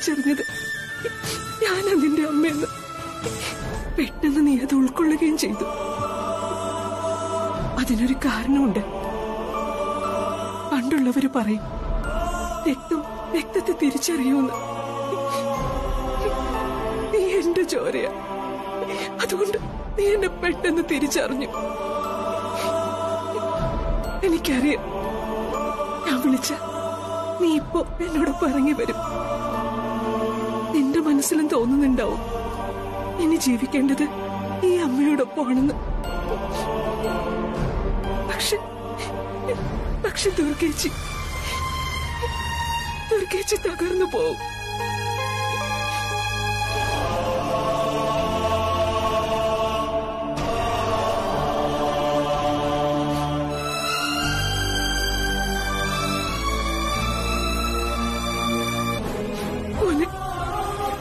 തിരിച്ചറിഞ്ഞത് ഞാനാ നിന്റെ അമ്മയെന്ന്. പെട്ടെന്ന് നീ അത് ഉൾക്കൊള്ളുകയും ചെയ്തു. അതിനൊരു കാരണമുണ്ട്. പണ്ടുള്ളവര് പറയും രക്തം രക്തത്തെ തിരിച്ചറിയൂന്ന്. നീ എന്റെ ചോരയാ, അതുകൊണ്ട് നീ എന്നെ പെട്ടെന്ന് തിരിച്ചറിഞ്ഞു. എനിക്കറിയാം, ഞാൻ വിളിച്ച നീ ഇപ്പോ എന്നോടൊപ്പം ഇറങ്ങി വരും. നിന്റെ മനസ്സിലും തോന്നുന്നുണ്ടാവും ഇനി ജീവിക്കേണ്ടത് ഈ അമ്മയോടൊപ്പമാണെന്ന്. പക്ഷെ ദുർഗേച്ചി തകർന്നു പോവും.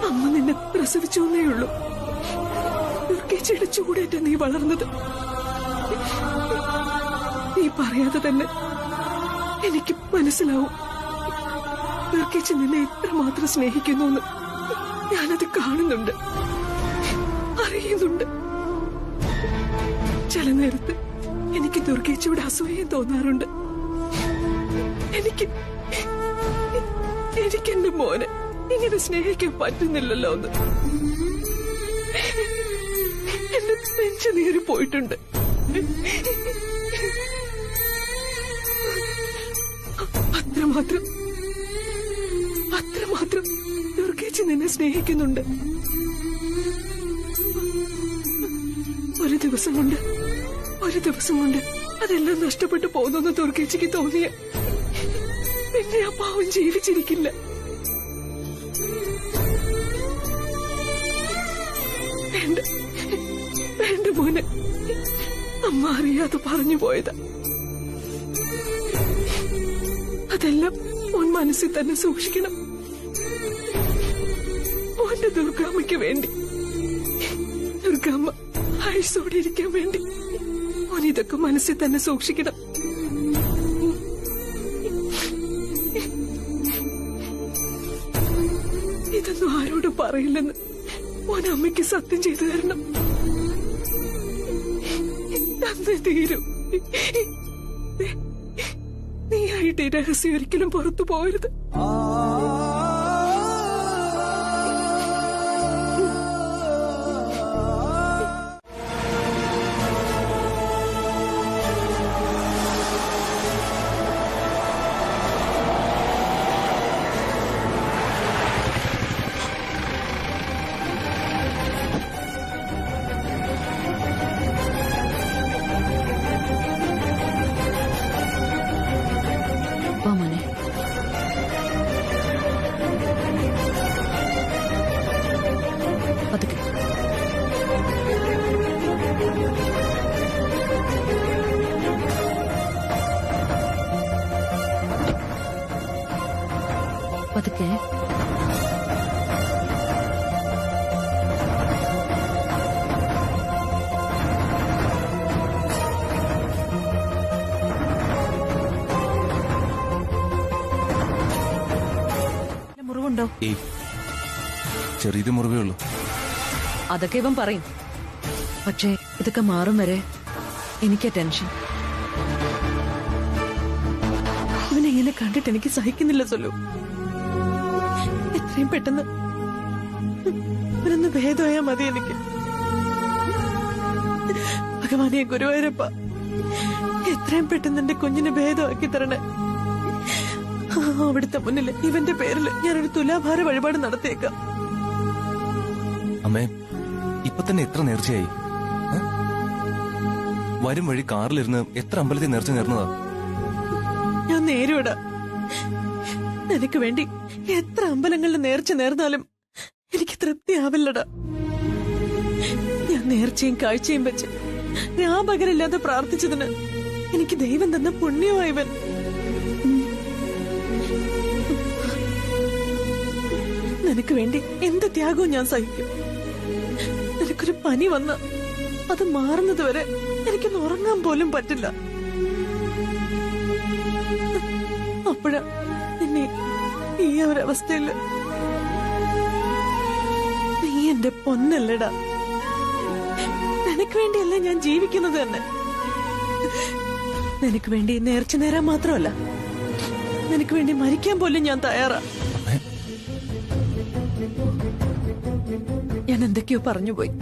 അമ്മ നിന്നെ പ്രസവിച്ചോന്നേ ഉള്ളൂ. ദുർഗേച്ചിയുടെ ചൂടേറ്റ നീ വളർന്നത്. നീ പറയാതെ തന്നെ എനിക്ക് മനസ്സിലാവും ദുർഗേച്ചി നിന്നെ ഇത്രമാത്രം സ്നേഹിക്കുന്നു. ഞാനത് കാണുന്നുണ്ട്, അറിയുന്നുണ്ട്. ചില നേരത്ത് എനിക്ക് ദുർഗേച്ചിയുടെ അസൂയം തോന്നാറുണ്ട്. എനിക്കെന്റെ മോനെ ഇങ്ങനെ സ്നേഹിക്കാൻ പറ്റുന്നില്ലല്ലോ എന്ന്. എന്റെ നെഞ്ചു നീറി പോയിട്ടുണ്ട്. അത്രമാത്രം ദുർഗേച്ചി നിന്നെ സ്നേഹിക്കുന്നുണ്ട്. ഒരു ദിവസം കൊണ്ട് അതെല്ലാം നഷ്ടപ്പെട്ടു പോകുന്നു ദുർഗേച്ചിക്ക് തോന്നിയ പിന്നെ ആ പാവം ജീവിച്ചിരിക്കില്ല. വേണ്ട മോനെ, അമ്മ അറിയാതെ പറഞ്ഞു പോയതാ. അതെല്ലാം മോൻ മനസ്സിൽ തന്നെ സൂക്ഷിക്കണം. മോന്റെ ദുർഗാമ്മയ്ക്ക് വേണ്ടി, ദുർഗാമ്മ ആയുസ്സോടെ ഇരിക്കാൻ വേണ്ടി മോൻ ഇതൊക്കെ മനസ്സിൽ തന്നെ സൂക്ഷിക്കണം. ഇതൊന്നും ആരോടും പറയില്ലെന്ന് മോൻ അമ്മയ്ക്ക് സത്യം ചെയ്തു തരണം. അന്ന് തീരും. നീയായിട്ട് ഈ രഹസ്യം ഒരിക്കലും പുറത്തു പോകരുത്. പതുക്കെ മുറിവുണ്ടോ? ചെറിയൊരു മുറിവേ ഉള്ളൂ. അതൊക്കെ ഇവൻ പറയും. പക്ഷേ ഇതൊക്കെ മാറും വരെ എനിക്ക് ടെൻഷൻ. ഇവനെങ്ങനെ കണ്ടിട്ട് എനിക്ക് സഹിക്കുന്നില്ല സൊല്ലു. എത്രയും പെട്ടെന്ന് ഇവനൊന്ന് ഭേദമായാ മതി എനിക്ക്. ഭഗവാനെ ഗുരുവായൂരപ്പ, എത്രയും പെട്ടെന്ന് എന്റെ കുഞ്ഞിനെ ഭേദമാക്കി തരണേ. അവിടുത്തെ മുന്നില് ഇവന്റെ പേരില് ഞാനൊരു തുലാഭാര വഴിപാട് നടത്തിയേക്കാം. അമ്മേ, ഇപ്പൊ തന്നെ എത്ര നേർച്ചയായി? വരും വഴി കാറിലിരുന്ന് എത്ര അമ്പലത്തിൽ നേർച്ച നേർന്നതാ. ഞാൻ നേരുവിടാ. നിനക്ക് വേണ്ടി എത്ര അമ്പലങ്ങളിൽ നേർച്ച നേർന്നാലും എനിക്ക് തൃപ്തിയാവില്ലടാ. ഞാൻ നേർച്ചയും കാഴ്ചയും വെച്ച് രാപകലില്ലാതെ പ്രാർത്ഥിച്ചതിന് എനിക്ക് ദൈവം തന്ന പുണ്യമായവൻ. നിനക്ക് വേണ്ടി എന്ത് ത്യാഗവും ഞാൻ സഹിക്കും. നിനക്കൊരു പനി വന്ന അത് മാറുന്നത് വരെ എനിക്കൊന്ന് ഉറങ്ങാൻ പോലും പറ്റില്ല. അപ്പോഴാ നിന്നെ ഈ ഒരവസ്ഥയില് എന്റെ പൊന്നല്ലടാ, നിനക്ക് വേണ്ടിയല്ല ഞാൻ ജീവിക്കുന്നത് തന്നെ. നിനക്ക് വേണ്ടി നേർച്ച നേരാൻ മാത്രമല്ല, നിനക്ക് വേണ്ടി മരിക്കാൻ പോലും ഞാൻ തയ്യാറാ. ഞാൻ എന്തൊക്കെയോ പറഞ്ഞുപോയി.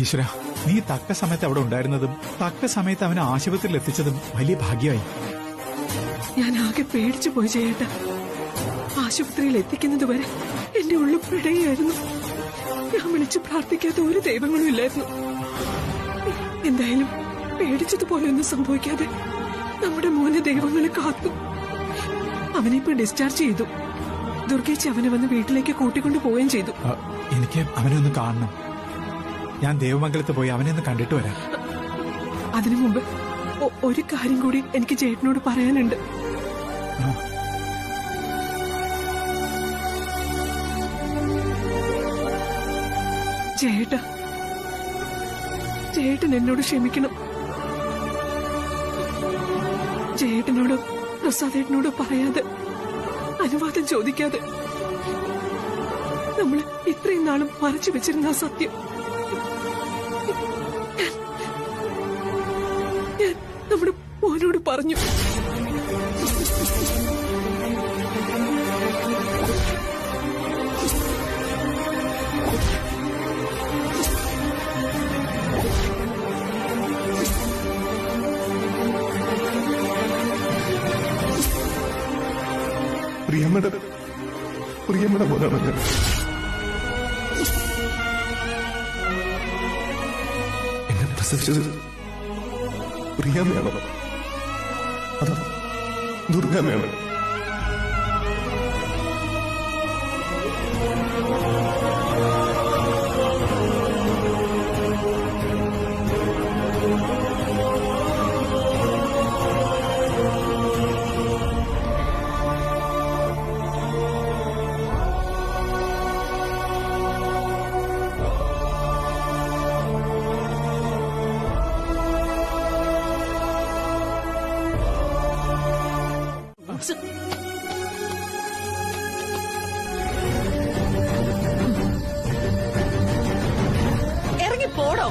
ഈശ്വര, നീ തക്ക സമയത്ത് അവിടെ ഉണ്ടായിരുന്നതും തക്ക സമയത്ത് അവനെ ആശുപത്രിയിൽ എത്തിച്ചതും വലിയ ഭാഗ്യമായി. ഞാൻ ആകെ പേടിച്ചു പോയി ചേട്ട. ആശുപത്രിയിൽ എത്തിക്കുന്നത് വരെ എന്റെ ഉള്ളിൽ പിടയായിരുന്നു. ഞാൻ വിളിച്ചു പ്രാർത്ഥിക്കാത്ത ഒരു ദൈവങ്ങളും ഇല്ലായിരുന്നു. എന്തായാലും പേടിച്ചതുപോലെ ഒന്നും സംഭവിക്കാതെ നമ്മുടെ മോനെ ദൈവങ്ങളെ കാത്തു. അവനിപ്പോ ഡിസ്ചാർജ് ചെയ്തു. ദുർഗേച്ചി അവനെ വന്ന് വീട്ടിലേക്ക് കൂട്ടിക്കൊണ്ടു പോവുകയും ചെയ്തു. എനിക്ക് അവനെ ഒന്ന് കാണണം. ഞാൻ ദേവമംഗലത്ത് പോയി അവനെ ഒന്ന് കണ്ടിട്ട് വരാം. അതിനു മുമ്പ് ഒരു കാര്യം കൂടി എനിക്ക് ചേട്ടനോട് പറയാനുണ്ട്. ചേട്ടൻ എന്നോട് ക്ഷമിക്കണം. ചേട്ടനോടോ പ്രസാദേട്ടനോടോ പറയാതെ, അനുവാദം ചോദിക്കാതെ നമ്മൾ ഇത്രയും നാളും മറച്ചു വെച്ചിരുന്ന ആ സത്യം ഞാൻ നമ്മുടെ മോനോട് പറഞ്ഞു. പ്രിയമ്മയുടെ മോനാണ് ഞാൻ. എന്നെ പ്രസവിച്ചത് പ്രിയമ്മയാണോ അതോ ദുർഗമ്മയാണോ? ഇറങ്ങി പോടോ.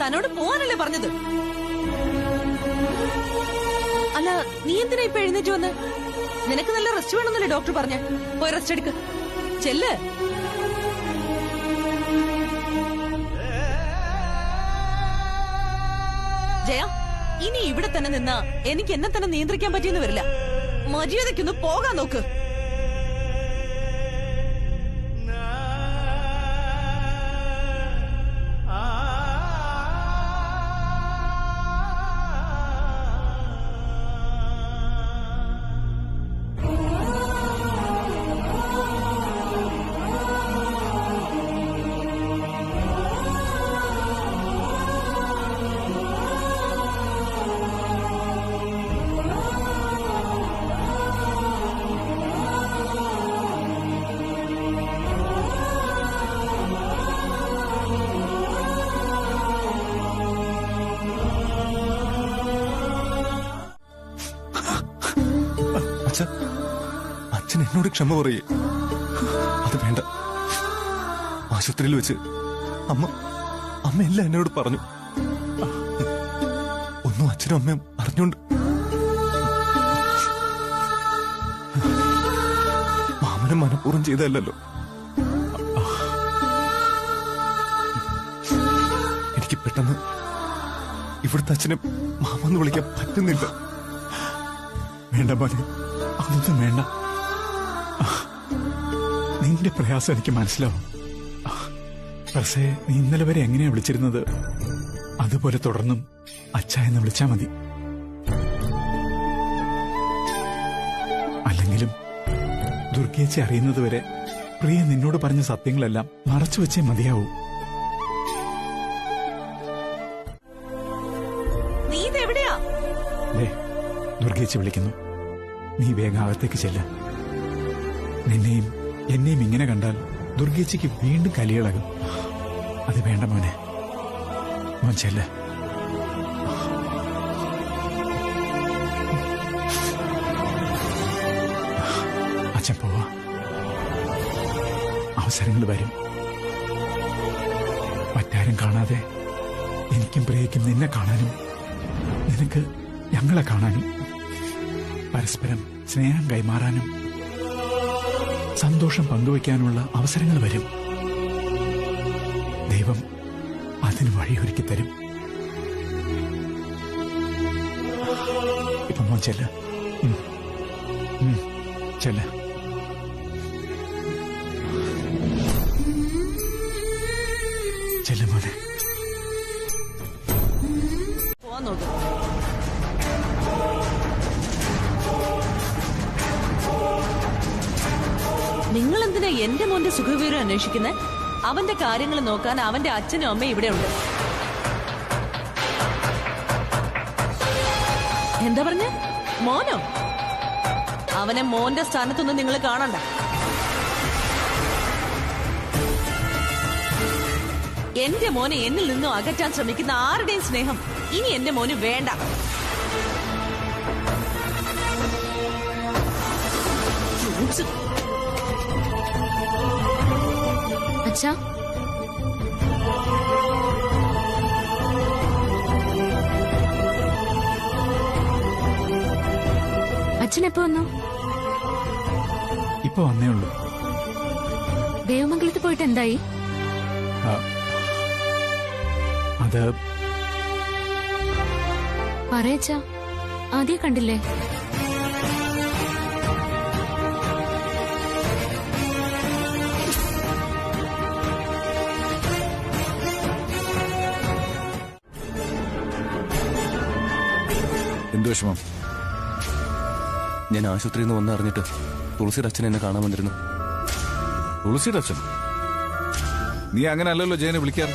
തന്നോട് പോവാനല്ലേ പറഞ്ഞത്? അല്ല, നീ എന്തിനാ ഇപ്പൊ എഴുന്നേറ്റ് വന്ന്? നിനക്ക് നല്ല റെസ്റ്റ് വേണമെന്നല്ലേ ഡോക്ടർ പറഞ്ഞ? പോയി റെസ്റ്റ് എടുക്ക്. ചെല്ല്. ജയ, ഇനി ഇവിടെ തന്നെ നിന്നാ എനിക്ക് എന്നെ തന്നെ നിയന്ത്രിക്കാൻ പറ്റിയെന്ന് വരില്ല. മര്യാദയ്ക്കൊന്ന് പോകാൻ നോക്ക്. അച്ഛനോട് ക്ഷമ പറയേ. അത് വേണ്ട. ആശുപത്രിയിൽ വെച്ച് അമ്മ എല്ലാം എന്നോട് പറഞ്ഞു. ഒന്നും അച്ഛനും അമ്മയും അറിഞ്ഞോണ്ട്. മാമനും മനഃപൂർവ്വം ചെയ്തല്ലോ. എനിക്ക് പെട്ടെന്ന് ഇവിടുത്തെ അച്ഛനെ മാമെന്ന് വിളിക്കാൻ പറ്റുന്നില്ല. വേണ്ട മോനെ, അതൊന്നും വേണ്ട. നിന്റെ പ്രയാസം എനിക്ക് മനസ്സിലാവും. പക്ഷേ നീ ഇന്നലെ വരെ എങ്ങനെയാ വിളിച്ചിരുന്നത് അതുപോലെ തുടർന്നും അച്ഛ എന്ന് വിളിച്ചാ മതി. അല്ലെങ്കിലും ദുർഗേച്ചി അറിയുന്നതുവരെ പ്രിയ നിന്നോട് പറഞ്ഞ സത്യങ്ങളെല്ലാം മറച്ചു വെച്ചേ മതിയാവൂ. ദുർഗേച്ചി വിളിക്കുന്നു. നീ വേഗം അകത്തേക്ക് ചെല്ല. നിന്നെയും എന്നെയും ഇങ്ങനെ കണ്ടാൽ ദുർഗേച്ചിക്ക് വീണ്ടും കലിയിളകും. അത് വേണ്ട മോനെ. മോൻ ചെല്ല. അച്ഛൻ പോവാ. അവസരങ്ങൾ വരും. മറ്റാരും കാണാതെ എനിക്കും പ്രിയയ്ക്കും നിന്നെ കാണാനും നിനക്ക് ഞങ്ങളെ കാണാനും പരസ്പരം സ്നേഹം കൈമാറാനും സന്തോഷം പങ്കുവയ്ക്കാനുള്ള അവസരങ്ങൾ വരും. ദൈവം അതിന് വഴിയൊരുക്കി തരും. ഇപ്പൊ മോൻ ചെല്ല. ചെല്ല. ചെല്ല മോനെ. നിങ്ങൾ എന്തിനാ എന്റെ മോന്റെ സുഖവിവരം അന്വേഷിക്കുന്നത്? അവന്റെ കാര്യങ്ങൾ നോക്കാൻ അവന്റെ അച്ഛനും അമ്മയും ഇവിടെ ഉണ്ട്. എന്താ പറഞ്ഞ? മോനോ? അവനെ മോന്റെ സ്ഥാനത്തൊന്നും നിങ്ങൾ കാണണ്ട. എന്റെ മോനെ എന്നിൽ നിന്നും അകറ്റാൻ ശ്രമിക്കുന്ന ആരുടെയും സ്നേഹം ഇനി എന്റെ മോന് വേണ്ട. അച്ഛാ, അച്ഛനെപ്പോ വന്നു? ഇപ്പൊ വന്നേ ഉള്ളൂ. ദേവമംഗലത്ത് പോയിട്ട് എന്തായി? അത് പറയച്ചാ, ആദ്യം കണ്ടില്ലേ? എന്ത് വിഷമം? ഞാൻ ആശുപത്രിയിൽ നിന്ന് വന്നറിഞ്ഞിട്ട് തുളസിയുടെ അച്ഛൻ എന്നെ കാണാൻ വന്നിരുന്നു. തുളസിയുടെ അച്ഛൻ? നീ അങ്ങനെ അല്ലല്ലോ ജയനെ വിളിക്കാറ്.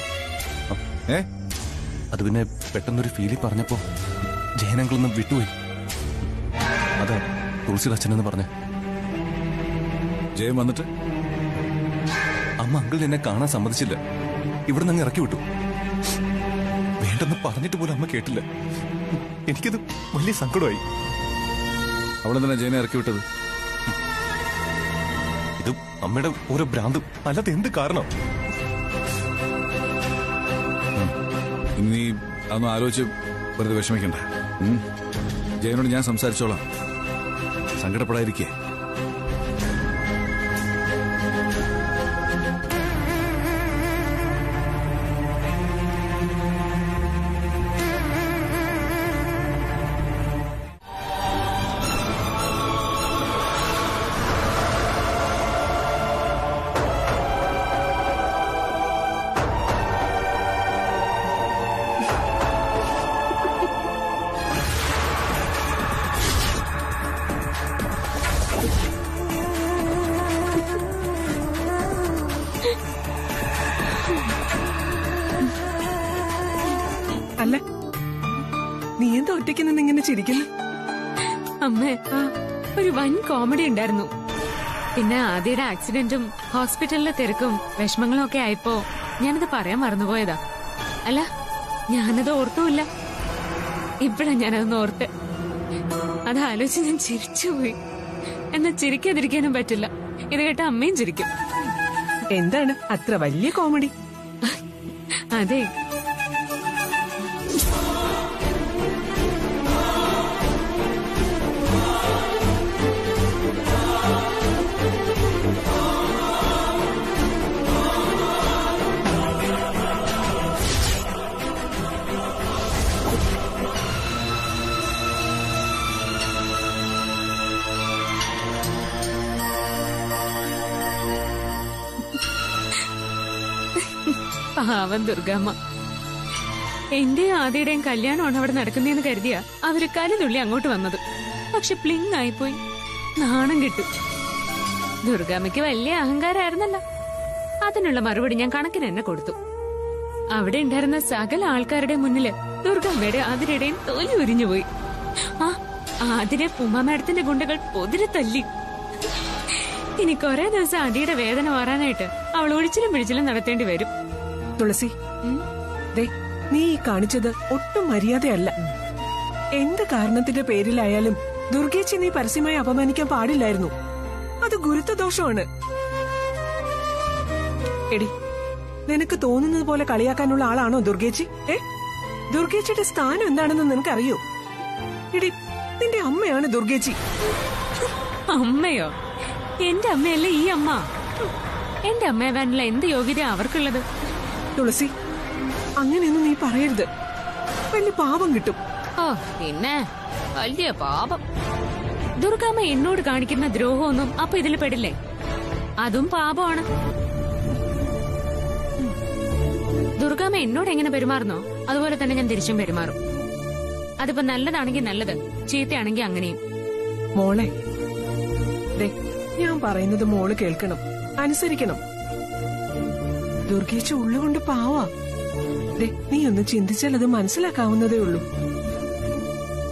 അത് പിന്നെ പെട്ടെന്നൊരു ഫീലിൽ പറഞ്ഞപ്പോ ജയനങ്ങളൊന്നും വിട്ടുപോയി. അതാ തുളസിയുടെ അച്ഛനെന്ന് പറഞ്ഞ. ജയൻ വന്നിട്ട് അമ്മ അങ്കിൾ എന്നെ കാണാൻ സമ്മതിച്ചില്ല. ഇവിടെ നിന്ന് ഇറക്കി വിട്ടു. വേണ്ടെന്ന് പറഞ്ഞിട്ട് പോലും അമ്മ കേട്ടില്ല. എനിക്കത് വലിയ സങ്കടമായി. അവളെന്തിനാ ജയനെ ഇറക്കി വിട്ടത്? ഇത് അമ്മയുടെ ഓരോ ഭ്രാന്ത്, അല്ലാതെ എന്ത് കാരണം? നീ അതൊന്നും ആലോചിച്ച് വെറുതെ വിഷമിക്കണ്ട. ജയനോട് ഞാൻ സംസാരിച്ചോളാം. സങ്കടപ്പെടാതിരിക്കേ. അല്ല, നീ എന്താ ഒറ്റയ്ക്ക് നിന്ന് ഇങ്ങനെ ചിരിക്കുന്നു? അമ്മേ, ഒരു വൻ കോമഡി ഉണ്ടായിരുന്നു. പിന്നെ ആദ്യയുടെ ആക്സിഡന്റും ഹോസ്പിറ്റലിലെ തിരക്കും വിഷമങ്ങളും ഒക്കെ ആയപ്പോ ഞാനത് പറയാൻ മറന്നുപോയതാ. അല്ല, ഞാനത് ഓർത്തുമില്ല. ഇപ്പഴാ ഞാനതൊന്ന് ഓർത്ത്. അത് ആലോചിച്ച് ഞാൻ ചിരിച്ചുപോയി. എന്നാ ചിരിക്കാതിരിക്കാനും പറ്റില്ല. ഇത് കേട്ട അമ്മയും ചിരിക്കും. എന്താണ് അത്ര വലിയ കോമഡി? അതെ, പാവം ദുർഗമ്മ. എന്റെയും ആദ്യയുടെയും കല്യാണമാണ് അവിടെ നടക്കുന്നതെന്ന് കരുതിയാ അവര് കലിതുള്ളി അങ്ങോട്ട് വന്നത്. പക്ഷെ പ്ലിങ് ആയിപ്പോയി. നാണം കിട്ടും. ദുർഗാമ്മയ്ക്ക് വലിയ അഹങ്കാരായിരുന്നല്ല. അതിനുള്ള മറുപടി ഞാൻ കണക്കിന് തന്നെ കൊടുത്തു. അവിടെ ഉണ്ടായിരുന്ന സകല ആൾക്കാരുടെ മുന്നില് ദുർഗമ്മയുടെ ആതിരയുടെയും തോലി ഉരിഞ്ഞുപോയി. ആ ആതിരെ ഉമാ മാഡത്തിന്റെ ഗുണ്ടകൾ പൊതിരെ തല്ലി. ഇനി കുറെ ദിവസം അടിയുടെ വേദന മാറാനായിട്ട് അവൾ ഒഴിച്ചിലും പിഴിച്ചിലും നടത്തേണ്ടി വരും. തുളസി, ദേ, നീ ഈ കാണിച്ചത് ഒട്ടും മര്യാദയല്ല. എന്ത് കാരണത്തിന്റെ പേരിലായാലും ദുർഗേച്ചി നീ പരസ്യമായി അപമാനിക്കാൻ പാടില്ലായിരുന്നു. അത് ഗുരുത്വദോഷമാണ്. എടി, നിനക്ക് തോന്നുന്നത് പോലെ കളിയാക്കാനുള്ള ആളാണോ ദുർഗേച്ചി? ദുർഗേച്ചിയുടെ സ്ഥാനം എന്താണെന്ന് നിനക്കറിയോ? എടി, നിന്റെ അമ്മയാണ് ദുർഗേച്ചി. അമ്മയോ? എന്റെ അമ്മയല്ലേ ഈ അമ്മ. എന്റെ അമ്മയാവാനുള്ള എന്ത് യോഗ്യത അവർക്കുള്ളത്? തുളസി, അങ്ങനെയൊന്നും നീ പറയരുത്. വലിയ പാപം കിട്ടും. ഓ പിന്നെ വലിയ പാപം. ദുർഗാമ്മ എന്നോട് കാണിക്കുന്ന ദ്രോഹമൊന്നും അപ്പൊ ഇതിൽ പെടില്ലേ? അതും പാപമാണ്. ദുർഗാമ്മ എന്നോട് എങ്ങനെ പെരുമാറുന്നോ അതുപോലെ തന്നെ ഞാൻ തിരിച്ചും പെരുമാറും. അതിപ്പോ നല്ലതാണെങ്കിൽ നല്ലത്, ചീത്തയാണെങ്കിൽ അങ്ങനെയും. മോളെ, ദേ, ഞാൻ പറയുന്നത് മോള് കേൾക്കണം, അനുസരിക്കണം. ദുർഗേച്ചി ഉള്ളുകൊണ്ട് പാവാ. ദേ, നീ ഒന്ന് ചിന്തിച്ചാൽ അത് മനസ്സിലാക്കാവുന്നതേ ഉള്ളൂ.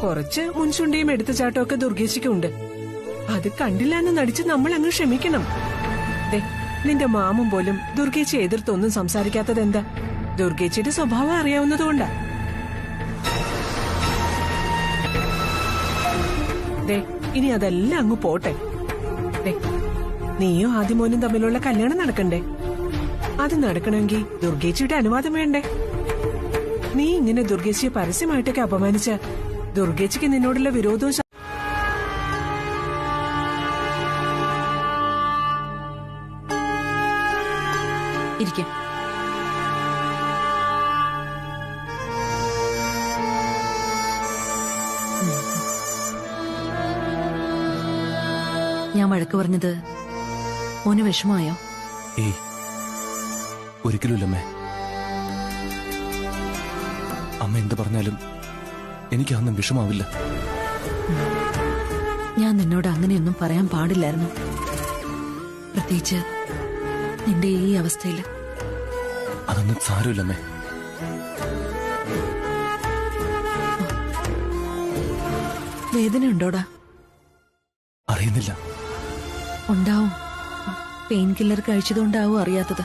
കുറച്ച് മുൻചുണ്ടിയും എടുത്തുചാട്ടമൊക്കെ ദുർഗേച്ചിക്കുണ്ട്. അത് കണ്ടില്ല എന്ന് നടിച്ച് നമ്മൾ അങ്ങ് ക്ഷമിക്കണം. ദേ, നിന്റെ മാമൻ പോലും ദുർഗേച്ചി എതിർത്തൊന്നും സംസാരിക്കാത്തത് എന്താ? ദുർഗേച്ചിയുടെ സ്വഭാവം അറിയാവുന്നതുകൊണ്ടാ. ദേ, ഇനി അതെല്ലാം അങ്ങ് പോട്ടെ. ദേ, നീയോ ആദ്യമോനും തമ്മിലുള്ള കല്യാണം നടക്കണ്ടേ? അത് നടക്കണമെങ്കിൽ ദുർഗേച്ചിയുടെ അനുവാദം വേണ്ടേ? നീ ഇങ്ങനെ ദുർഗേച്ചിയെ പരസ്യമായിട്ടൊക്കെ അപമാനിച്ച ദുർഗേച്ചിക്ക് നിന്നോടുള്ള വിരോധവും ഇരിക്കും. ഞാൻ വഴക്ക് പറഞ്ഞത് മോന് വിഷമമായോ? ഏയ്, ഒരിക്കലുമില്ലമ്മേ. അമ്മ എന്ത് പറഞ്ഞാലും എനിക്കതൊന്നും വിഷമാവില്ല. ഞാൻ നിന്നോട് അങ്ങനെയൊന്നും പറയാൻ പാടില്ലായിരുന്നു, പ്രത്യേകിച്ച് നിന്റെ ഈ അവസ്ഥയില്. അതൊന്നും സാരമില്ലമ്മേ. വേദനയുണ്ടോടാ? അറിയുന്നില്ല. ഉണ്ടാവും. പെയിൻ കില്ലർ കഴിച്ചതുകൊണ്ടാവും അറിയാത്തത്.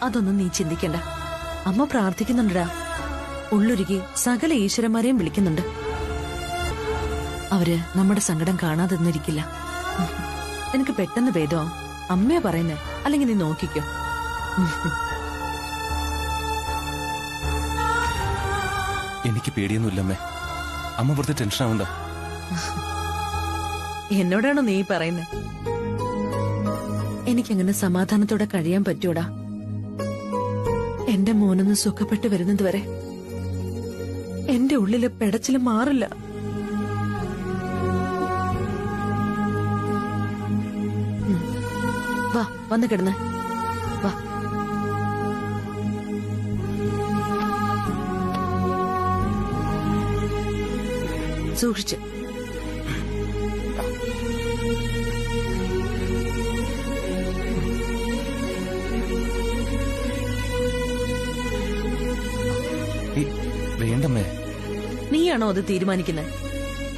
അതൊന്നും നീ ചിന്തിക്കണ്ട. അമ്മ പ്രാർത്ഥിക്കുന്നുണ്ടടാ. ഉള്ളുരുകി സകല ഈശ്വരന്മാരെയും വിളിക്കുന്നുണ്ട്. അവര് നമ്മുടെ സങ്കടം കാണാതെന്നിരിക്കില്ല. നിനക്ക് പെട്ടെന്ന് ഭേദമാവും. അമ്മയാ പറയുന്നേ, അല്ലെങ്കിൽ നീ നോക്കിക്കോ. എനിക്ക് പേടിയൊന്നുമില്ലമ്മേ. അമ്മ വെറുതെ ടെൻഷൻ ആവണ്ട. എന്നോടാണോ നീ പറയുന്നേ? എനിക്കങ്ങനെ സമാധാനത്തോടെ കഴിയാൻ പറ്റൂടാ. എന്റെ മോനൊന്ന് സുഖപ്പെട്ട് വരുന്നത് വരെ എന്റെ ഉള്ളിലെ പെടച്ചില് മാറില്ല. വാ, വന്ന് കിടന്ന് വാ. സൂക്ഷിച്ച്. വേണ്ടമ്മേ. നീയാണോ അത് തീരുമാനിക്കുന്നത്?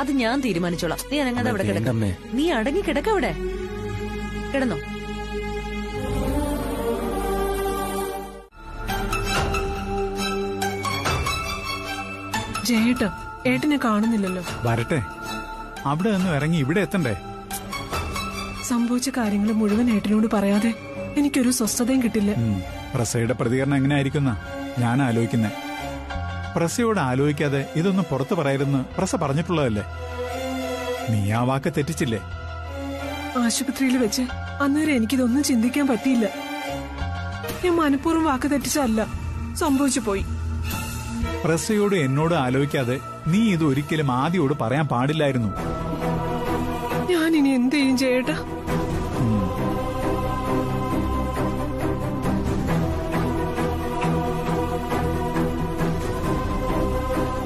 അത് ഞാൻ തീരുമാനിച്ചോളാം. നീ അനങ്ങാതെ അവിടെ കിടക്ക. വേണ്ടമ്മേ. നീ അടങ്ങി കിടക്ക. അവിടെ കിടന്നോ. ജയേട്ടാ, ഏട്ടനെ കാണുന്നില്ലല്ലോ. വരട്ടെ, അവിടെ നിന്ന് ഇറങ്ങി ഇവിടെ എത്തണ്ടേ? സംഭവിച്ച കാര്യങ്ങൾ മുഴുവൻ ഏട്ടനോട് പറയാതെ എനിക്കൊരു സ്വസ്ഥതയും കിട്ടില്ല. പ്രസയുടെ പ്രതികരണം എങ്ങനെയായിരിക്കുന്ന ഞാൻ ആലോചിക്കുന്നേ. പ്രസയോട് ആലോചിക്കാതെ ഇതൊന്നും പുറത്തു പറയരുതെന്ന് പ്രസ പറഞ്ഞിട്ടുള്ളതല്ലേ? നീ ആ വാക്ക് തെറ്റിച്ചില്ലേ? ആശുപത്രിയിൽ വെച്ച് അന്നേരം എനിക്കിതൊന്നും ചിന്തിക്കാൻ പറ്റിയില്ല. ഞാൻ മനഃപൂർവ്വം വാക്ക് തെറ്റിച്ചല്ല, സംഭവിച്ചു പോയി. പ്രസയോട് എന്നോട് ആലോചിക്കാതെ നീ ഇത് ഒരിക്കലും ആദ്യോട് പറയാൻ പാടില്ലായിരുന്നു. ഞാനിനി എന്ത് ചെയ്യും ചേട്ടാ?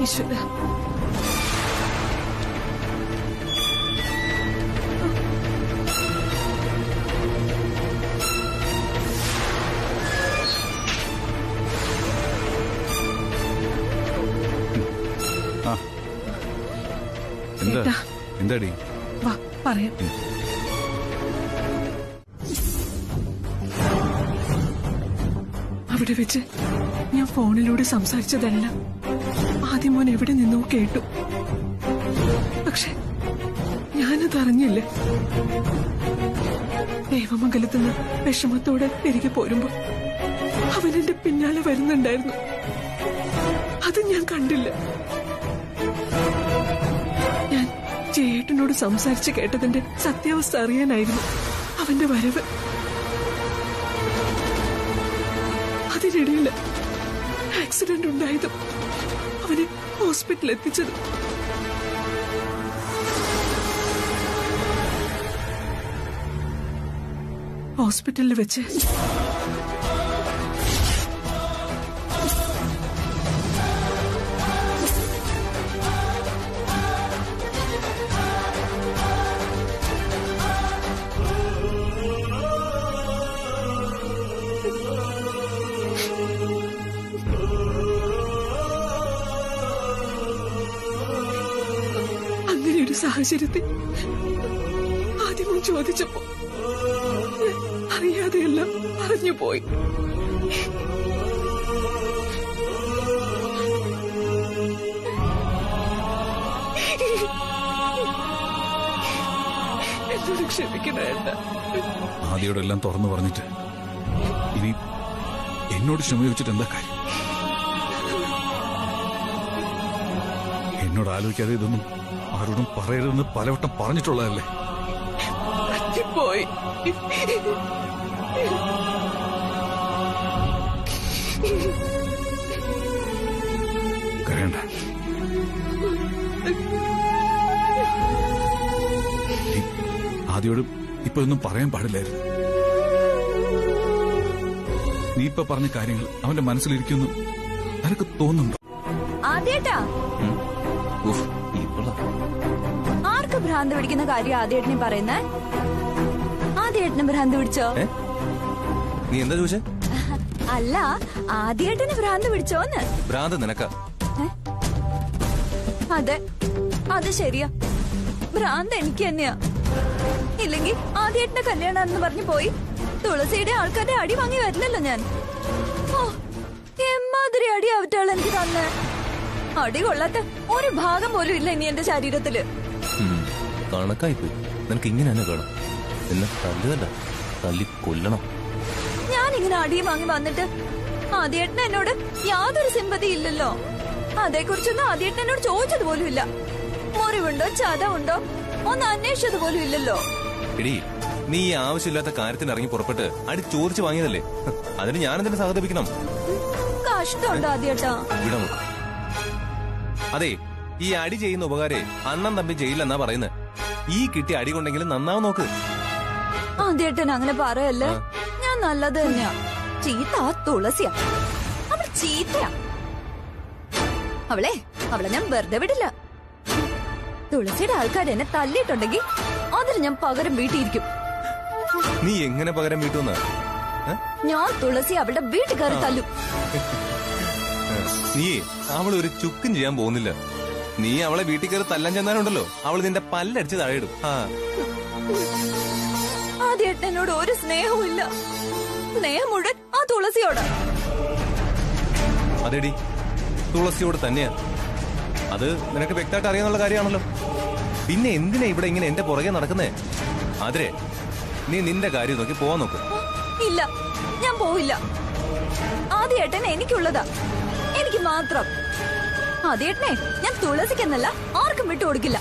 ഈശ്വര, എന്താ എന്താടി? വാ പറയാം. അവിടെ വെച്ച് ഞാൻ ഫോണിലൂടെ സംസാരിച്ചതെല്ലാം ആദ്യം മോൻ എവിടെ നിന്നോ കേട്ടു. പക്ഷെ ഞാനത് അറിഞ്ഞില്ല. ദേവമംഗലത്തുനിന്ന് വിഷമത്തോടെ തിരികെ പോരുമ്പോ അവനെന്റെ പിന്നാലെ വരുന്നുണ്ടായിരുന്നു. അത് ഞാൻ കണ്ടില്ല. ഞാൻ ചേട്ടനോട് സംസാരിച്ച് കേട്ടതിന്റെ സത്യാവസ്ഥ അറിയാനായിരുന്നു അവന്റെ വരവ്. അതിനിടയിൽ ആക്സിഡന്റ് ഉണ്ടായതും അവനെ ഹോസ്പിറ്റലിൽ എത്തിച്ചതും. ഹോസ്പിറ്റലിൽ വെച്ച് അങ്ങനെയൊരു സാഹചര്യത്തിൽ ആദ്യം ചോദിച്ചപ്പോ അറിയാതെയെല്ലാം പറഞ്ഞു പോയി. എന്നോട് ക്ഷമിക്കണേണ്ട. ആദ്യോടെല്ലാം തുറന്നു പറഞ്ഞിട്ട് ഇനി എന്നോട് ക്ഷമ ചോദിച്ചിട്ട് എന്താ കാര്യം? എന്നോട് ആലോചിക്കാതെ ഇതൊന്നും ആരോടും പറയരുതെന്ന് പലവട്ടം പറഞ്ഞിട്ടുള്ളതല്ലേ? പോയി. കരയണ്ട. ആദ്യോട് ഇപ്പൊ ഒന്നും പറയാൻ പാടില്ലായിരുന്നു. നീ ഇപ്പൊ പറഞ്ഞ കാര്യങ്ങൾ അവന്റെ മനസ്സിലിരിക്കുന്നു നിനക്ക് തോന്നുന്നുണ്ടോ? ആദ്യേട്ടാ, ആർക്ക് ഭ്രാന്ത് പിടിക്കുന്ന കാര്യം ആദ്യേട്ടനെ പറയുന്നേ? ആദ്യേട്ടന് ഭ്രാന്ത് പിടിച്ചോ? നീ എന്താ ചോദിച്ചേ? അല്ല, ആദ്യേട്ടന് ഭ്രാന്ത് പിടിച്ചോന്ന്. ഭ്രാന്ത് നിനക്ക? അതെ, അത് ശരിയാ. ഭ്രാന്ത് എനിക്ക് തന്നെയാ. ഇല്ലെങ്കിൽ ആദ്യേട്ടന്റെ കല്യാണമെന്ന് പറഞ്ഞു പോയി തുളസിയുടെ ആൾക്കാരുടെ അടി വാങ്ങി വരില്ലല്ലോ ഞാൻ. ഓ, എമ്മാതിരി അടി അവറ്റാൾ എനിക്ക് തന്നെ. അടി കൊള്ളാത്ത ഒരു ഭാഗം പോലും ഇല്ല ഇനി എന്റെ ശരീരത്തില്. കണക്കായി പോയി. നിനക്ക് ഇങ്ങനെ തന്നെ വേണം. എന്നെ തല്ലുകണ്ട, തല്ലി കൊല്ലണം. ഞാനിങ്ങനെ അടി വാങ്ങി വന്നിട്ട് ആദ്യേട്ടന് എന്നോട് യാതൊരു സിമ്പതി ഇല്ലല്ലോ. അതേക്കുറിച്ചൊന്നും ആദ്യേട്ടൻ എന്നോട് ചോദിച്ചത് പോലും ഇല്ല. മുറിവുണ്ടോ ചതവുണ്ടോ ഒന്ന് അന്വേഷിച്ചത് പോലും ഇല്ലല്ലോ. എടീ, നീ ഈ ആവശ്യമില്ലാത്ത കാര്യത്തിന് ഇറങ്ങി പുറപ്പെട്ട് അടി ചോദിച്ചു വാങ്ങിയതല്ലേ? അതിന് ഞാനെന്തിനെ സഹതപിക്കണം? കഷ്ടമുണ്ടോ ആദ്യേട്ടാ? ഇവിടെ നോക്ക്. അതെ, ഈ അടി ചെയ്യുന്ന ഉപകാരേ അണ്ണൻ തമ്പി ജയിലെന്നാ പറയുന്നത്. ഈ കിട്ടിയ അടി കൊണ്ടെങ്കിലും നന്നാവും നോക്ക്. ആദ്യേട്ടൻ അങ്ങനെ പറയല്ലേ. ഞാൻ നല്ലത് തന്നെയാ. ചീത്ത ആ തുളസിയാ. അവൾ ചീത്തയാ. അവളെ ഞാൻ വെറുതെ വിടില്ല. തുളസിയുടെ ആൾക്കാർ എന്നെ തല്ലിയിട്ടുണ്ടെങ്കിൽ അതിന് ഞാൻ പകരം വീട്ടിയിരിക്കും. നീ എങ്ങനെ പകരം വീട്ടുന്ന? ഞാൻ തുളസി അവളുടെ വീട്ടിൽ കയറി തല്ലും. നീ അവൾ ഒരു ചുക്കും ചെയ്യാൻ പോകുന്നില്ല. നീ അവളെ വീട്ടിൽ കയറി തല്ലാൻ ചെന്നാലുണ്ടല്ലോ, അവൾ നിന്റെ പല്ലടിച്ച് താഴെയിടും. ആദ്യേട്ടൻ എന്നോട് ഒരു സ്നേഹവും ഇല്ല. സ്നേഹം മുഴുവൻ ആ തുളസിയോടാ. അതെടി, തുളസിയോട് തന്നെയാ. അത് നിനക്ക് വ്യക്തമായിട്ട് അറിയാന്നുള്ള കാര്യമാണല്ലോ. പിന്നെ എന്തിനാ ഇവിടെ ഇങ്ങനെ എന്റെ പുറകെ നടക്കുന്നേ? ആതിരെ, നീ നിന്റെ കാര്യം നോക്കി പോവാൻ നോക്ക്. ഇല്ല, ഞാൻ പോവില്ല. ആദ്യേട്ടൻ എനിക്കുള്ളതാ, എനിക്ക് മാത്രം. ആദ്യേട്ടനെ ഞാൻ തുളസിക്കെന്നല്ല ആർക്കും വിട്ടുകൊടുക്കില്ല.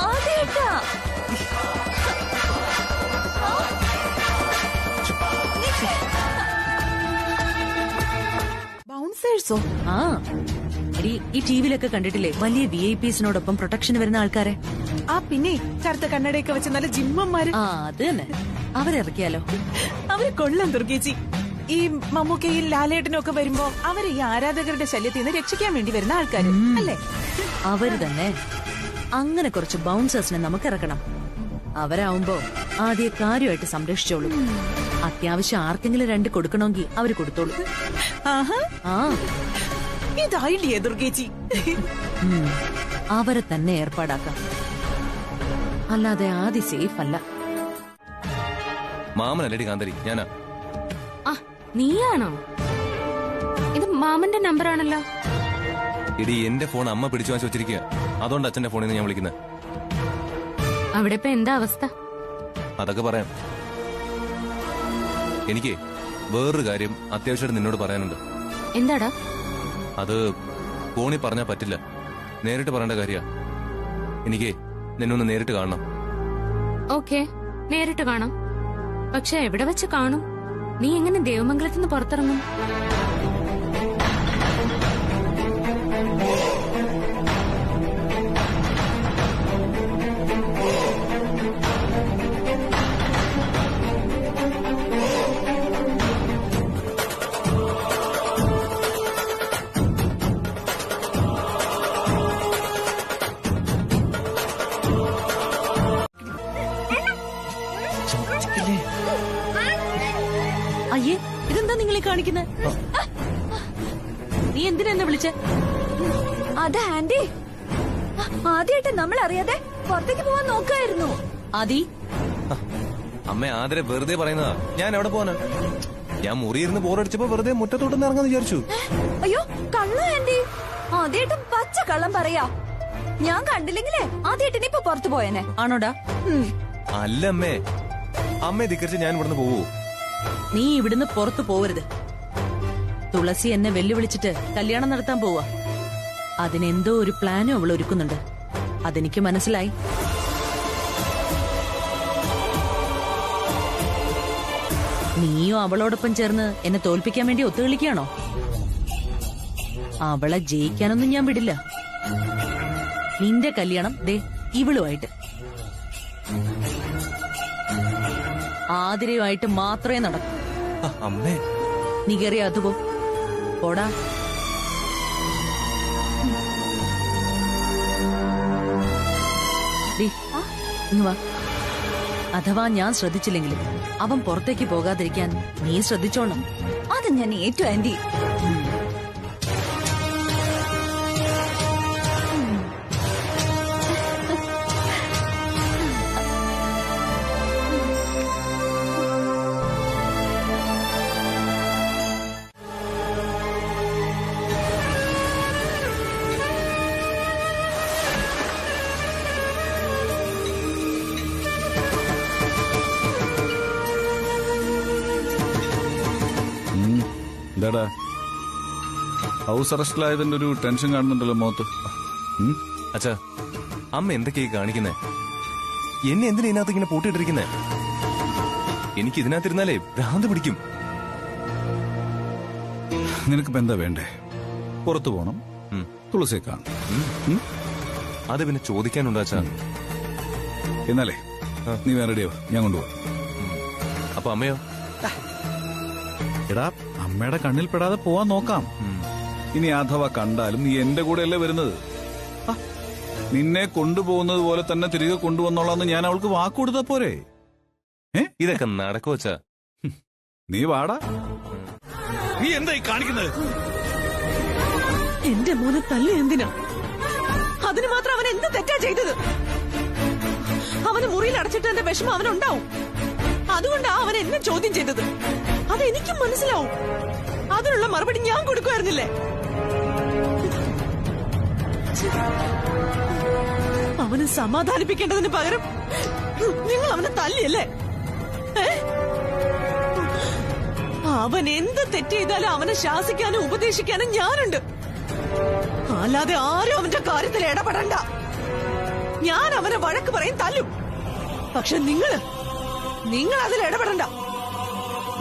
ആദ്യേട്ടാ, ബൗൺസേഴ്സോ? ആ, ഈ ടിവിയിലൊക്കെ കണ്ടിട്ടില്ലേ വലിയ VIPസിനോടൊപ്പം പ്രൊട്ടക്ഷൻ വരുന്ന ആൾക്കാരെ? ആ പിന്നെ കറുത്ത കണ്ണടയൊക്കെ വെച്ച് നല്ല ജിമ്മന്മാര്. ആ, അത് തന്നെ. അവരിറക്കിയാലോ? അവര് കൊള്ളാം ദുർഗേച്ചി. ഈ മമ്മൂക്കയും ലാലേട്ടനും ഒക്കെ വരുമ്പോ അവര് ഈ ആരാധകരുടെ ശല്യത്തിൽ നിന്ന് രക്ഷിക്കാൻ വേണ്ടി വരുന്ന ആൾക്കാര് അല്ലേ? അവര് തന്നെ. അങ്ങനെ കുറച്ച് ബൗൺസേഴ്സിനെ നമുക്ക് ഇറക്കണം. അവരാവുമ്പോ ആദ്യ കാര്യമായിട്ട് സംരക്ഷിച്ചോളൂ. അത്യാവശ്യം ആർക്കെങ്കിലും 2 കൊടുക്കണമെങ്കിൽ അവര് കൊടുത്തോളൂ. ആഹാ, ആ, ഇതായില്ലേ ദുർഗേച്ചി? അവരെ തന്നെ ഏർപ്പാടാക്കാം. അല്ലാതെ ആദ്യ സേഫ് അല്ല. മാമനല്ലടി കാന്തരി, ഞാനാ. ആ, നീയാണോ? ഇത് മാമന്റെ നമ്പറാണല്ലോ. ഇടി, എന്റെ ഫോൺ അമ്മ പിടിച്ചു വാങ്ങിച്ചു വെച്ചിരിക്കുക. അതുകൊണ്ട് അച്ഛന്റെ ഫോണിൽ നിന്ന് ഞാൻ വിളിക്കുന്നത്. അവിടെ ഇപ്പൊ എന്താ അവസ്ഥ? അതൊക്കെ പറയാം. എനിക്ക് വേറൊരു കാര്യം അത്യാവശ്യമായിട്ട് നിന്നോട് പറയാനുണ്ട്. എന്താടാ? അത് ഫോണിൽ പറഞ്ഞാ പറ്റില്ല, നേരിട്ട് പറയേണ്ട കാര്യ. എനിക്ക് നിന്നൊന്ന് നേരിട്ട് കാണണം. ഓക്കെ, നേരിട്ട് കാണാം. പക്ഷെ എവിടെ വെച്ച് കാണും? നീ എങ്ങനെ ദേവമംഗലത്ത് നിന്ന് പുറത്തിറങ്ങും? അയ്യേ, ഇതെന്താ നിങ്ങളെ കാണിക്കുന്നത്? നീ എന്തിനാ എന്നെ വിളിച്ചേ? അത് ആന്റി, ആദ്യേട്ടൻ നമ്മൾ അറിയാതെ പുറത്തേക്ക് പോവാൻ നോക്കായിരുന്നു. ആദി, അമ്മ ആതിരെ വെറുതെ പറയുന്നതാ. ഞാൻ എവിടെ പോവാനാ? ഞാൻ മുറിയിരുന്ന് ബോറടിച്ചപ്പോ വെറുതെ മുറ്റത്തോട്ടൊന്ന് ഇറങ്ങാന്ന് വിചാരിച്ചു. അയ്യോ, കള്ളു ആന്റി. ആദ്യേട്ടൻ പച്ച കള്ളം പറയാ. ഞാൻ കണ്ടില്ലെങ്കിലേ ആദ്യേട്ടൻ ഇപ്പൊ പുറത്തു പോയനെ. ആണോടാ? അല്ല അമ്മേ, അമ്മയെ ധിക്കരിച്ച് ഞാൻ ഇവിടുന്ന് പോവൂ? നീ ഇവിടുന്ന് പുറത്തു പോവരുത്. തുളസി എന്നെ വെല്ലുവിളിച്ചിട്ട് കല്യാണം നടത്താൻ പോവാ. അതിനെന്തോ ഒരു പ്ലാനും അവൾ ഒരുക്കുന്നുണ്ട്. അതെനിക്ക് മനസ്സിലായി. നീയോ അവളോടൊപ്പം ചേർന്ന് എന്നെ തോൽപ്പിക്കാൻ വേണ്ടി ഒത്തുകളിക്കുകയാണോ? അവളെ ജയിക്കാനൊന്നും ഞാൻ വിടില്ല. നിന്റെ കല്യാണം ദേ ഇവളുമായിട്ട്, ആതിരയുമായിട്ട് മാത്രമേ നടക്കൂ. അമ്മേ, നീ കയറിയ അത് പോടാ. ഇങ്ങ് വാ. അഥവാ ഞാൻ ശ്രദ്ധിച്ചില്ലെങ്കിലും അവൻ പുറത്തേക്ക് പോകാതിരിക്കാൻ നീ ശ്രദ്ധിച്ചോണം. അത് ഞാൻ ഏറ്റു ആന്റി. എന്താടാ, ഹൗസ് അറസ്റ്റിലായതിന്റെ ഒരു ടെൻഷൻ കാണുന്നുണ്ടല്ലോ മുഖത്ത്. അച്ഛാ, അമ്മ എന്തൊക്കെയാ കാണിക്കുന്നേ? എന്നെ എന്തിനാ ഇതിനകത്ത് ഇങ്ങനെ പൂട്ടിയിട്ടിരിക്കുന്നേ? എനിക്ക് ഇതിനകത്തിരുന്നാലേ ഭ്രാന്ത് പിടിക്കും. നിനക്കിപ്പോ എന്താ വേണ്ടേ? പുറത്തു പോണം, തുളസിയെ കാണും. അത് പിന്നെ ചോദിക്കാനുണ്ടോ അച്ഛാ? എന്നാലേ നീ വേറെ റെഡിയാവും, ഞാൻ കൊണ്ടുപോവാം. അപ്പൊ അമ്മയോ? എടാ, അമ്മയുടെ കണ്ണിൽ പെടാതെ പോവാൻ നോക്കാം. ഇനി അഥവാ കണ്ടാലും നീ എന്റെ കൂടെയല്ലേ വരുന്നത്. നിന്നെ കൊണ്ടുപോകുന്നത് പോലെ തന്നെ തിരികെ കൊണ്ടുവന്നോളാന്ന് ഞാൻ അവൾക്ക് വാക്കുകൊടുത്താ പോരെ? ഇതൊക്കെ നടക്കോ അച്ഛാ? നീ വാടാ. നീ എന്തായി കാണിക്കുന്നത്? എന്റെ മോനെ തല്ലി എന്തിനാ? അതിന് മാത്രം അവൻ എന്ത് തെറ്റാ ചെയ്തത്? അവന് മുറിയിൽ അടച്ചിട്ട് എന്റെ വിഷമം അവനുണ്ടാവും. അതുകൊണ്ടാ അവൻ എന്നെ ചോദ്യം ചെയ്തത്. അതെനിക്കും മനസ്സിലാവും. അതിനുള്ള മറുപടി ഞാൻ കൊടുക്കുമായിരുന്നില്ലേ? അവനെ സമാധാനിപ്പിക്കേണ്ടതിന് പകരം നിങ്ങൾ അവനെ തല്ലിയല്ലേ? അവൻ എന്ത് തെറ്റ് ചെയ്താലും അവനെ ശാസിക്കാനും ഉപദേശിക്കാനും ഞാനുണ്ട്. അല്ലാതെ ആരും അവന്റെ കാര്യത്തിൽ ഇടപെടണ്ട. ഞാൻ അവനെ വഴക്ക് പറയും, തല്ലും. പക്ഷെ നിങ്ങൾ അതിൽ ഇടപെടണ്ട.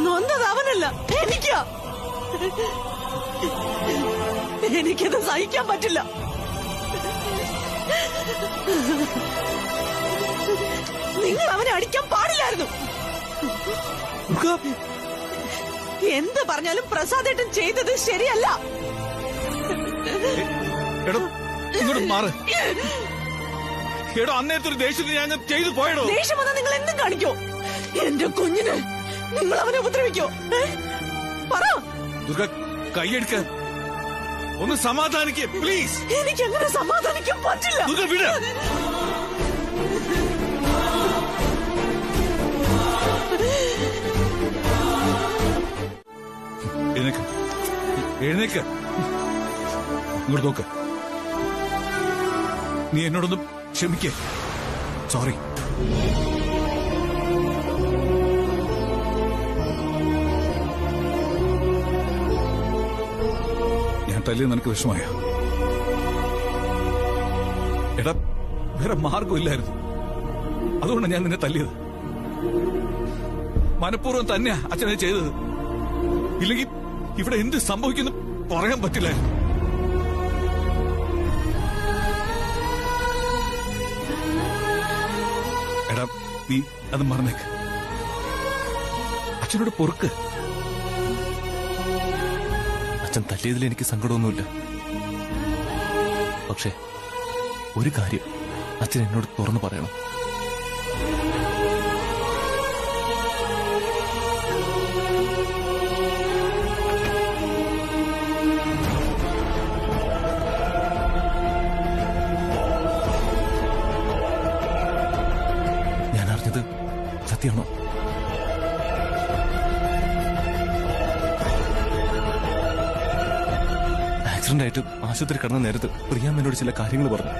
നൊന്തത് അവനല്ല, എനിക്കാ. എനിക്കത് സഹിക്കാൻ പറ്റില്ല. നിങ്ങൾ അവനെ അടിക്കാൻ പാടില്ലായിരുന്നു. എന്ത് പറഞ്ഞാലും പ്രസാദേട്ടൻ ചെയ്തത് ശരിയല്ല. അന്നേരത്തെ ഒരു ദേഷ്യത്തിന് ഞാൻ ചെയ്തു പോയടോ. ദേഷ്യം വന്നാൽ നിങ്ങൾ എന്തും കാണിക്കോ? എന്റെ കുഞ്ഞിന് നിങ്ങൾ അവനെ ഉപദ്രവിക്കോ? പറ. ദുർഗ, കൈയെടുക്ക. ഒന്ന് സമാധാനിക്കേ പ്ലീസ്. എനിക്ക് അങ്ങനെ സമാധാനിക്കാൻ പറ്റില്ല. ദുർഗ, വിട്. എഴുന്നേക്ക്. ഇങ്ങോട്ട് നോക്ക്. നീ എന്നോടൊന്ന് ക്ഷമിക്കേ. സോറി. ഞാൻ തല്ലിയത് നിനക്ക് വിഷമമായ? എടാ, വേറെ മാർഗമില്ലായിരുന്നു. അതുകൊണ്ടാണ് ഞാൻ നിന്നെ തല്ലിയത്. മനഃപൂർവ്വം തന്നെയാ അച്ഛനെ ചെയ്തത്. ഇല്ലെങ്കിൽ ഇവിടെ എന്ത് സംഭവിക്കുന്നു പറയാൻ പറ്റില്ലായിരുന്നു. എടാ, നീ അത് മറന്നേക്ക്. അച്ഛനോട് പൊറുക്ക്. അച്ഛൻ തല്ലിയതിൽ എനിക്ക് സങ്കടമൊന്നുമില്ല. പക്ഷേ ഒരു കാര്യം അച്ഛൻ എന്നോട് തുറന്നു പറയണം. ഞാൻ അറിഞ്ഞത് സത്യമാണോ? ആക്സിഡന്റ് ആയിട്ട് ആശുപത്രി കിടന്ന നേരത്ത് പ്രിയാമ്മയോട് ചില കാര്യങ്ങൾ പറഞ്ഞു.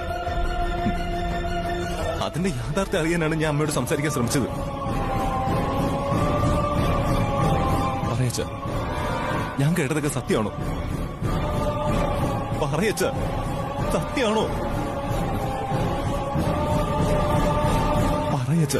അതിന്റെ യാഥാർത്ഥ്യം അറിയാനാണ് ഞാൻ അമ്മയോട് സംസാരിക്കാൻ ശ്രമിച്ചത്. പറയച്ച, ഞാൻ കേട്ടതൊക്കെ സത്യമാണോ? പറയച്ച, സത്യമാണോ? പറയച്ച.